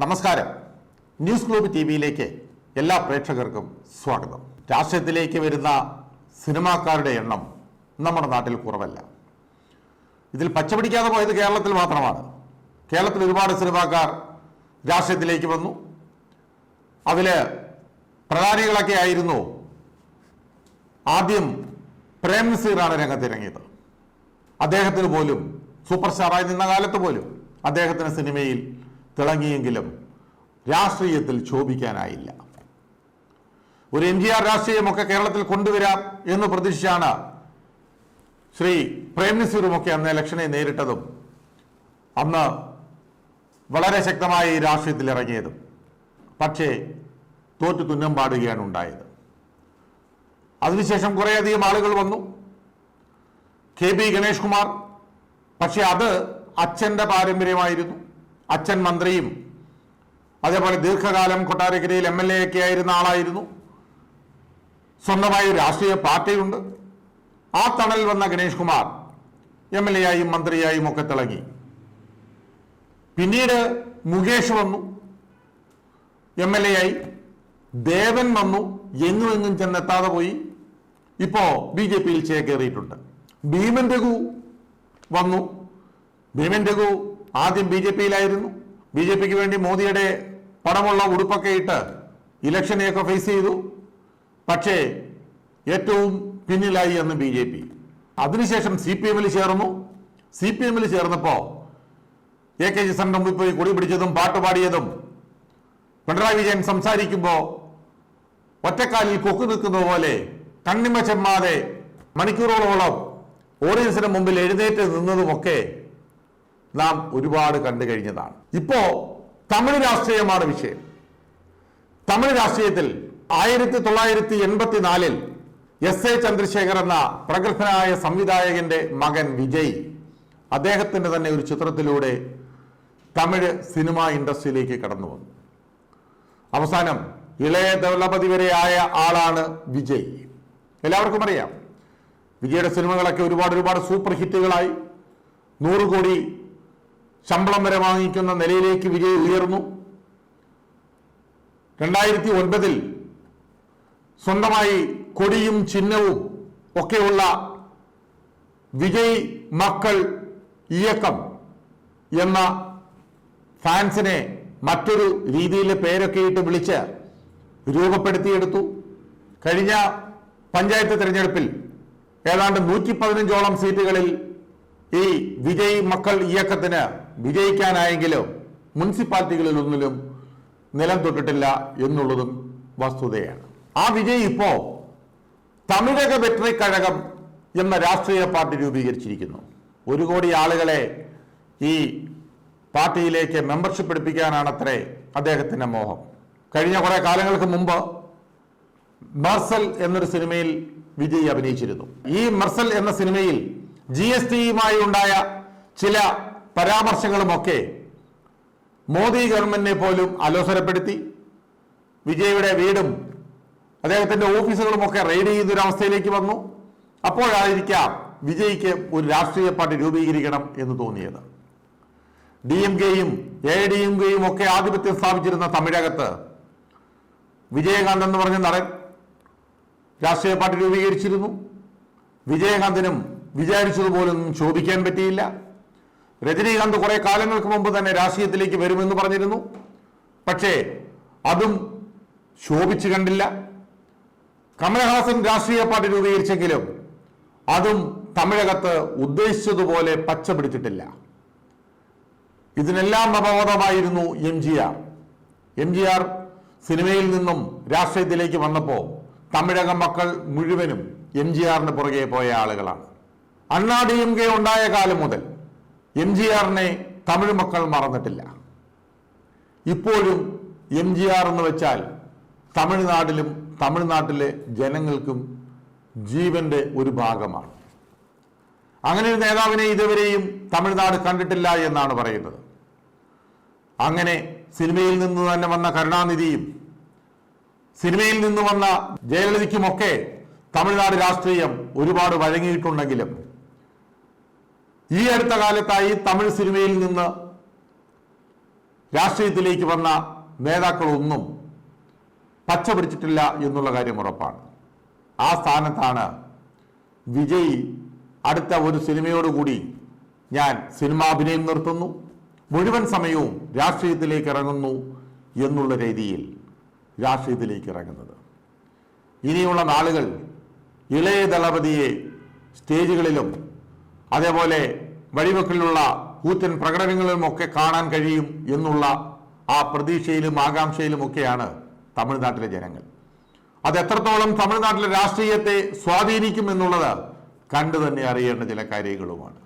നമസ്കാരം. News globe ടിവിയിലേക്ക് എല്ലാ പ്രേക്ഷകർക്കും സ്വാഗതം. രാഷ്ട്രീയത്തിലേക്ക് വരുന്ന സിനിമാക്കാരുടെ എണ്ണം നമ്മുടെ നാട്ടിൽ കുറവല്ല. ഇതിൽ പച്ചപിടിക്കാതെ പോയത് കേരളത്തിൽ മാത്രമാണ്. കേരളത്തിൽ ഒരുപാട് സിനിമാക്കാർ രാഷ്ട്രീയത്തിലേക്ക് വന്നു. അതിൽ പ്രധാനികളൊക്കെ ആയിരുന്നു. ആദ്യം പ്രേം നസീറാണ് രംഗത്തിറങ്ങിയത്. അദ്ദേഹത്തിന് പോലും സൂപ്പർ സ്റ്റാറായി നിന്ന കാലത്ത് പോലും അദ്ദേഹത്തിന് സിനിമയിൽ തിളങ്ങിയെങ്കിലും രാഷ്ട്രീയത്തിൽ ശോഭിക്കാനായില്ല. ഒരു NTR രാഷ്ട്രീയമൊക്കെ കേരളത്തിൽ കൊണ്ടുവരാം എന്ന് പ്രതീക്ഷിച്ചാണ് ശ്രീ പ്രേം നസീറുമൊക്കെ അന്ന് ഇലക്ഷനെ നേരിട്ടതും അന്ന് വളരെ ശക്തമായി രാഷ്ട്രീയത്തിൽ ഇറങ്ങിയതും. പക്ഷേ തോറ്റു തുന്നം പാടുകയാണ് ഉണ്ടായത്. അതിനുശേഷം കുറേയധികം ആളുകൾ വന്നു. KB ഗണേഷ് കുമാർ, പക്ഷെ അത് അച്ഛൻ്റെ പാരമ്പര്യമായിരുന്നു. അച്ഛൻ മന്ത്രിയും അതേപോലെ ദീർഘകാലം കൊട്ടാരക്കരയിൽ MLA ഒക്കെ ആയിരുന്ന ആളായിരുന്നു. സ്വന്തമായി രാഷ്ട്രീയ പാർട്ടിയുണ്ട്. ആ തണൽ വന്ന ഗണേഷ് കുമാർ MLA ആയും മന്ത്രിയായും ഒക്കെ തിളങ്ങി. പിന്നീട് മുകേഷ് വന്നു, MLA ആയി. ദേവൻ വന്നു, എങ്ങും ചെന്നെത്താതെ പോയി. ഇപ്പോ BJPയിൽ ചേക്കേറിയിട്ടുണ്ട്. ഭീമൻ രഘു വന്നു. ഭീമൻ രഘു ആദ്യം BJPയിലായിരുന്നു. BJPക്ക് വേണ്ടി മോദിയുടെ പടമുള്ള ഉടുപ്പൊക്കെ ഇട്ട് ഇലക്ഷനെയൊക്കെ ഫേസ് ചെയ്തു. പക്ഷേ ഏറ്റവും പിന്നിലായി അന്ന് BJP. അതിനുശേഷം CPMൽ ചേർന്നു. CPMൽ ചേർന്നപ്പോൾ AK ജിസന്റെ മുമ്പിൽ പോയി കൊടി പിടിച്ചതും പാട്ടുപാടിയതും പിണറായി വിജയൻ സംസാരിക്കുമ്പോൾ ഒറ്റക്കാലിൽ കൊക്കു നിൽക്കുന്നത് പോലെ കണ്ണിമ ചെമ്മാതെ മണിക്കൂറുകളോളം ഓഡിയൻസിന് മുമ്പിൽ എഴുന്നേറ്റ് നിന്നതുമൊക്കെ നാം ഒരുപാട് കണ്ടു കഴിഞ്ഞതാണ്. ഇപ്പോ തമിഴ് രാഷ്ട്രീയമാണ് വിഷയം. തമിഴ് രാഷ്ട്രീയത്തിൽ 1984 SA ചന്ദ്രശേഖർ എന്ന പ്രഗത്ഭനായ സംവിധായകന്റെ മകൻ വിജയ്, അദ്ദേഹത്തിന്റെ തന്നെ ഒരു ചിത്രത്തിലൂടെ തമിഴ് സിനിമാ ഇൻഡസ്ട്രിയിലേക്ക് കടന്നു വന്നു. അവസാനം ഇളയ ദളപതി വരെ ആയ ആളാണ് വിജയ്. എല്ലാവർക്കും അറിയാം. വിജയുടെ സിനിമകളൊക്കെ ഒരുപാട് സൂപ്പർ ഹിറ്റുകളായി. 100 കോടി ശമ്പളം വരെ വാങ്ങിക്കുന്ന നിലയിലേക്ക് വിജയ് ഉയർന്നു. 2009 സ്വന്തമായി കൊടിയും ചിഹ്നവും ഒക്കെയുള്ള വിജയ് മക്കൾ ഇയക്കം എന്ന ഫാൻസിനെ മറ്റൊരു രീതിയിൽ പേരൊക്കെ ഇട്ട് വിളിച്ച് രൂപപ്പെടുത്തിയെടുത്തു. കഴിഞ്ഞ പഞ്ചായത്ത് തിരഞ്ഞെടുപ്പിൽ ഏതാണ്ട് 115ഓളം സീറ്റുകളിൽ ഈ വിജയ് മക്കൾ ഇയക്കത്തിന് വിജയിക്കാനായെങ്കിലും മുനിസിപ്പാലിറ്റികളിലൊന്നിലും നിലം തൊട്ടിട്ടില്ല എന്നുള്ളതും വസ്തുതയാണ്. ആ വിജയ് ഇപ്പോ തമിഴക വെട്രി കഴകം എന്ന രാഷ്ട്രീയ പാർട്ടി രൂപീകരിച്ചിരിക്കുന്നു. 1 കോടി ആളുകളെ ഈ പാർട്ടിയിലേക്ക് മെമ്പർഷിപ്പ് എടുപ്പിക്കാനാണത്രേ അദ്ദേഹത്തിന്റെ മോഹം. കഴിഞ്ഞ കുറെ കാലങ്ങൾക്ക് മുമ്പ് മെർസൽ എന്നൊരു സിനിമയിൽ വിജയ് അഭിനയിച്ചിരുന്നു. ഈ മെർസൽ എന്ന സിനിമയിൽ GSTയുമായി ഉണ്ടായ ചില പരാമർശങ്ങളുമൊക്കെ മോദി ഗവൺമെന്റിനെ പോലും അലോസരപ്പെടുത്തി. വിജയുടെ വീടും അദ്ദേഹത്തിന്റെ ഓഫീസുകളുമൊക്കെ റെയ്ഡ് ചെയ്യുന്നൊരവസ്ഥയിലേക്ക് വന്നു. അപ്പോഴായിരിക്കാം വിജയ്ക്ക് ഒരു രാഷ്ട്രീയ പാർട്ടി രൂപീകരിക്കണം എന്ന് തോന്നിയത്. DMKയും AIDMKയും ഒക്കെ ആധിപത്യം സ്ഥാപിച്ചിരുന്ന തമിഴകത്ത് വിജയകാന്ത് എന്ന് പറഞ്ഞ നടൻ രാഷ്ട്രീയ പാർട്ടി രൂപീകരിച്ചിരുന്നു. വിജയകാന്തിനും വിചാരിച്ചതുപോലും ശോഭിക്കാൻ പറ്റിയില്ല. രജനീകാന്ത് കുറെ കാലങ്ങൾക്ക് മുമ്പ് തന്നെ രാഷ്ട്രീയത്തിലേക്ക് വരുമെന്ന് പറഞ്ഞിരുന്നു. പക്ഷേ അതും ശോഭിച്ചു കണ്ടില്ല. കമലഹാസൻ രാഷ്ട്രീയ പാർട്ടി രൂപീകരിച്ചെങ്കിലും അതും തമിഴകത്ത് ഉദ്ദേശിച്ചതുപോലെ പച്ച പിടിച്ചിട്ടില്ല. ഇതിനെല്ലാം അപവാദമായിരുന്നു MGR. സിനിമയിൽ നിന്നും രാഷ്ട്രീയത്തിലേക്ക് വന്നപ്പോൾ തമിഴക മക്കൾ മുഴുവനും MGRന് പുറകെ പോയ ആളുകളാണ്. അണ്ണാ DMK ഉണ്ടായ കാലം മുതൽ MGRനെ തമിഴ് മക്കൾ മറന്നിട്ടില്ല. ഇപ്പോഴും MGR എന്ന് വെച്ചാൽ തമിഴ്നാട്ടിലും തമിഴ്നാട്ടിലെ ജനങ്ങൾക്കും ജീവന്റെ ഒരു ഭാഗമാണ്. അങ്ങനെ ഒരു നേതാവിനെ ഇതുവരെയും തമിഴ്നാട് കണ്ടിട്ടില്ല എന്നാണ് പറയുന്നത്. അങ്ങനെ സിനിമയിൽ നിന്ന് തന്നെ വന്ന കരുണാനിധിയും സിനിമയിൽ നിന്ന് വന്ന ജയലളിതയ്ക്കുമൊക്കെ തമിഴ്നാട് രാഷ്ട്രീയം ഒരുപാട് വഴങ്ങിയിട്ടുണ്ടെങ്കിലും ഈ അടുത്ത കാലത്തായി തമിഴ് സിനിമയിൽ നിന്ന് രാഷ്ട്രീയത്തിലേക്ക് വന്ന നേതാക്കളൊന്നും പച്ച പിടിച്ചിട്ടില്ല എന്നുള്ള കാര്യം ഉറപ്പാണ്. ആ സ്ഥാനത്താണ് വിജയ് അടുത്ത ഒരു സിനിമയോടുകൂടി ഞാൻ സിനിമാഭിനയം നിർത്തുന്നു, മുഴുവൻ സമയവും രാഷ്ട്രീയത്തിലേക്ക് ഇറങ്ങുന്നു എന്നുള്ള രീതിയിൽ രാഷ്ട്രീയത്തിലേക്ക് ഇറങ്ങുന്നത്. ഇനിയുള്ള നാളുകൾ ഇളയ ദളപതിയെ സ്റ്റേജുകളിലും അതേപോലെ വഴിവെക്കലിലുള്ള കൂറ്റൻ പ്രകടനങ്ങളിലുമൊക്കെ കാണാൻ കഴിയും എന്നുള്ള ആ പ്രതീക്ഷയിലും ആകാംക്ഷയിലുമൊക്കെയാണ് തമിഴ്നാട്ടിലെ ജനങ്ങൾ. അത് എത്രത്തോളം തമിഴ്നാട്ടിലെ രാഷ്ട്രീയത്തെ സ്വാധീനിക്കും എന്നുള്ളത് കണ്ടു തന്നെ അറിയേണ്ട ചില കാര്യങ്ങളുമാണ്.